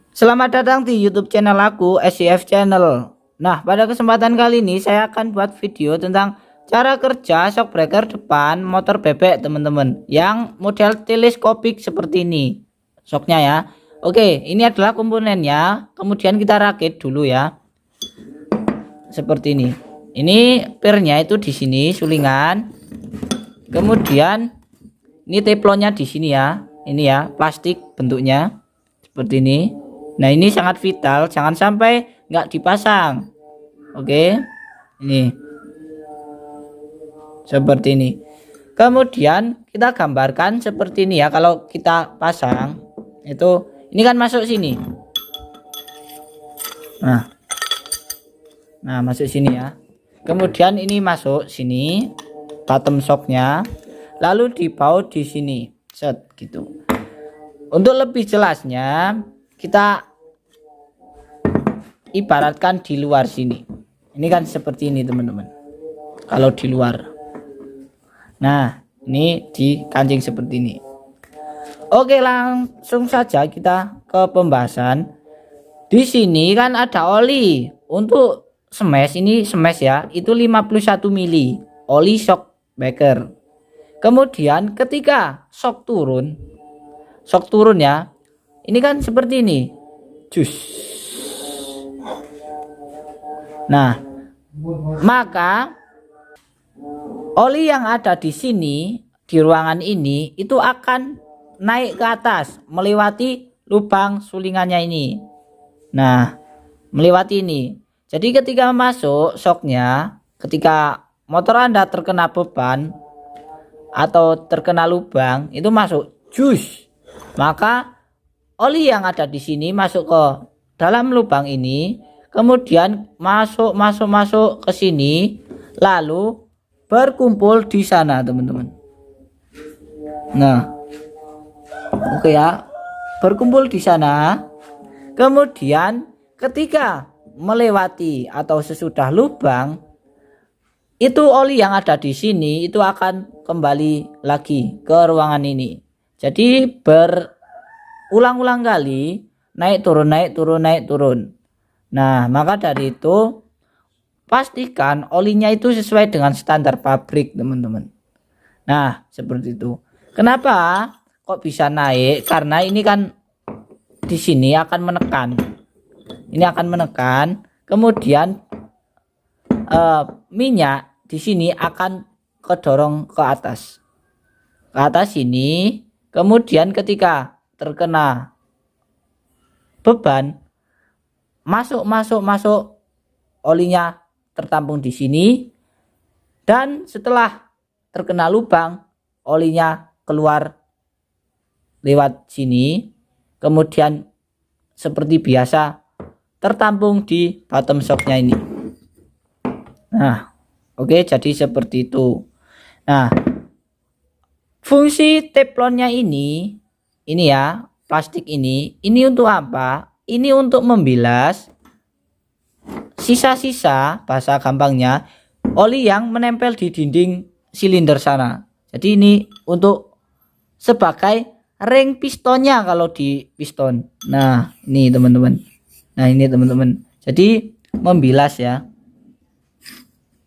Selamat datang di YouTube channel aku, SCF Channel. Nah, pada kesempatan kali ini saya akan buat video tentang cara kerja shock breaker depan motor bebek, teman-teman, yang model teleskopik seperti ini. Shocknya ya. Oke, ini adalah komponennya. Kemudian kita rakit dulu ya. Seperti ini. Ini pirnya itu di sini sulingan. Kemudian ini teflonnya di sini ya. Ini ya, plastik bentuknya seperti ini. Nah, ini sangat vital, jangan sampai nggak dipasang. Oke, ini seperti ini. Kemudian kita gambarkan seperti ini ya. Kalau kita pasang itu, ini kan masuk sini. Nah masuk sini ya. Kemudian ini masuk sini, bottom shocknya, lalu dibaut di sini, set gitu. Untuk lebih jelasnya, kita ibaratkan di luar sini. Ini kan seperti ini, teman-teman. Kalau di luar. Nah, ini di kancing seperti ini. Oke, langsung saja kita ke pembahasan. Di sini kan ada oli. Untuk smash, ini smash ya, itu 51 mili oli shock breaker. Kemudian ketika shock turun ya, ini kan seperti ini, jus. Nah, maka oli yang ada di sini, di ruangan ini, itu akan naik ke atas melewati lubang sulingannya ini. Nah, melewati ini. Jadi ketika masuk shocknya, ketika motor Anda terkena beban atau terkena lubang, itu masuk jus. Maka oli yang ada di sini masuk ke dalam lubang ini, kemudian masuk ke sini, lalu berkumpul di sana, teman-teman. Nah, oke ya, berkumpul di sana. Kemudian ketika melewati atau sesudah lubang, itu oli yang ada di sini itu akan kembali lagi ke ruangan ini. Jadi berulang-ulang kali, naik turun. Nah, maka dari itu pastikan olinya itu sesuai dengan standar pabrik, teman-teman. Nah, seperti itu. Kenapa kok bisa naik? Karena ini kan di sini akan menekan. Ini akan menekan, kemudian minyak di sini akan kedorong ke atas. Ke atas sini, kemudian ketika terkena beban, masuk olinya tertampung di sini, dan setelah terkena lubang olinya keluar lewat sini, kemudian seperti biasa tertampung di bottom shocknya ini. Nah, oke, jadi seperti itu. Nah, fungsi teflonnya ini ya, plastik ini untuk apa? Ini untuk membilas sisa-sisa, bahasa gampangnya, oli yang menempel di dinding silinder sana. Jadi ini untuk sebagai ring pistonnya kalau di piston. Nah, ini teman-teman. Jadi membilas ya.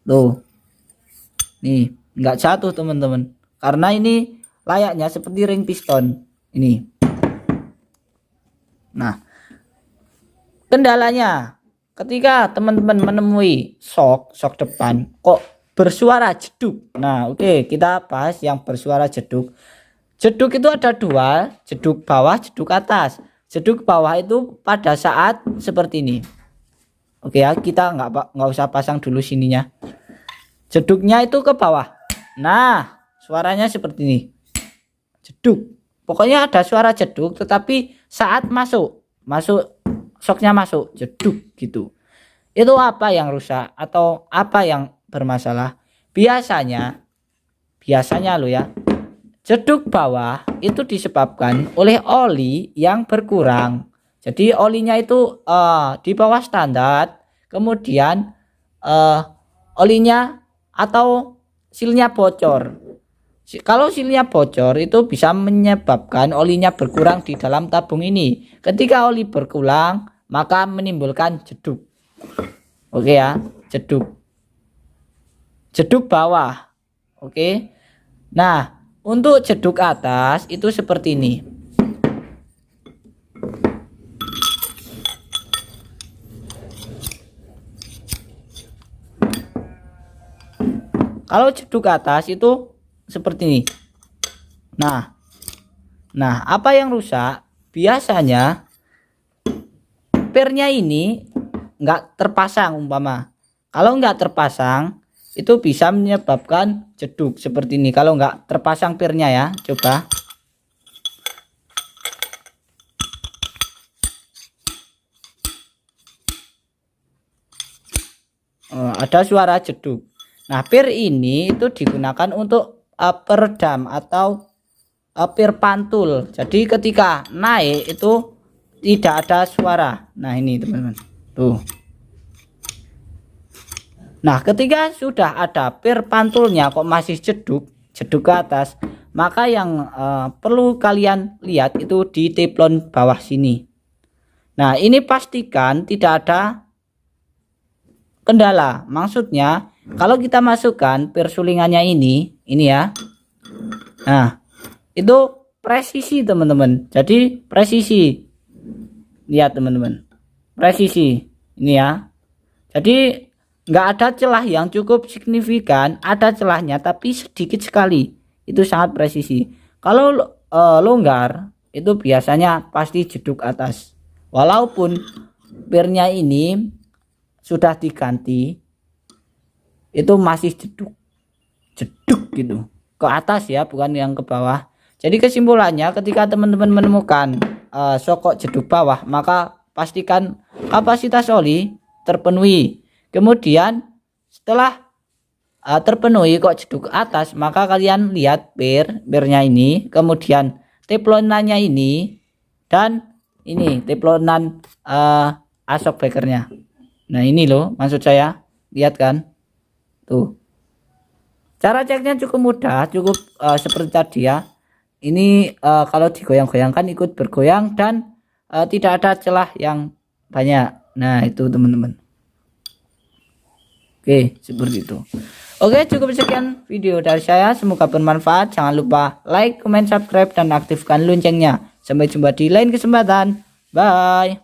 Tuh. Nih, nggak jatuh, teman-teman. Karena ini layaknya seperti ring piston. Ini. Nah, kendalanya ketika teman-teman menemui shock depan kok bersuara jeduk. Nah, oke, kita bahas yang bersuara jeduk. Jeduk itu ada dua, jeduk bawah, jeduk atas. Jeduk bawah itu pada saat seperti ini. Oke ya, kita nggak usah pasang dulu sininya. Jeduknya itu ke bawah. Nah, suaranya seperti ini. Jeduk. Pokoknya ada suara jeduk, tetapi saat masuk shocknya masuk, jeduk gitu. Itu apa yang rusak atau apa yang bermasalah? Biasanya lo ya, jeduk bawah itu disebabkan oleh oli yang berkurang. Jadi olinya itu di bawah standar, kemudian olinya atau silnya bocor. Kalau silnya bocor itu bisa menyebabkan olinya berkurang di dalam tabung ini. Ketika oli berkurang maka menimbulkan jeduk. Oke ya, jeduk. Jeduk bawah. Oke. Nah, untuk jeduk atas itu seperti ini. Kalau jeduk atas itu seperti ini. Nah, apa yang rusak? Biasanya pernya ini nggak terpasang umpama. Kalau nggak terpasang itu bisa menyebabkan jeduk seperti ini. Kalau nggak terpasang pernya ya, coba. Ada suara jeduk. Nah, pir ini itu digunakan untuk peredam atau pir pantul. Jadi ketika naik itu tidak ada suara. Nah, ini teman-teman. Tuh. Nah, ketika sudah ada pir pantulnya kok masih jeduk ke atas, maka yang perlu kalian lihat itu di teflon bawah sini. Nah, ini pastikan tidak ada kendala. Maksudnya kalau kita masukkan pir sulingannya ini ya. Nah, itu presisi teman-teman. Jadi presisi. Lihat teman-teman. Presisi. Ini ya. Jadi nggak ada celah yang cukup signifikan, ada celahnya tapi sedikit sekali. Itu sangat presisi. Kalau longgar itu biasanya pasti jeduk atas. Walaupun pirnya ini sudah diganti, itu masih jeduk gitu ke atas ya, bukan yang ke bawah. Jadi kesimpulannya ketika teman-teman menemukan sokok jeduk bawah, maka pastikan kapasitas oli terpenuhi. Kemudian setelah terpenuhi kok jeduk ke atas, maka kalian lihat pirnya ini, kemudian teflonannya ini, dan ini teflonan asok breakernya. Nah, ini loh maksud saya, lihat kan tuh. Cara ceknya cukup mudah, cukup seperti tadi ya. Ini kalau digoyang-goyangkan ikut bergoyang dan tidak ada celah yang banyak. Nah, itu teman-teman. Oke, seperti itu. Oke, cukup sekian video dari saya, semoga bermanfaat. Jangan lupa like, comment, subscribe, dan aktifkan loncengnya. Sampai jumpa di lain kesempatan. Bye.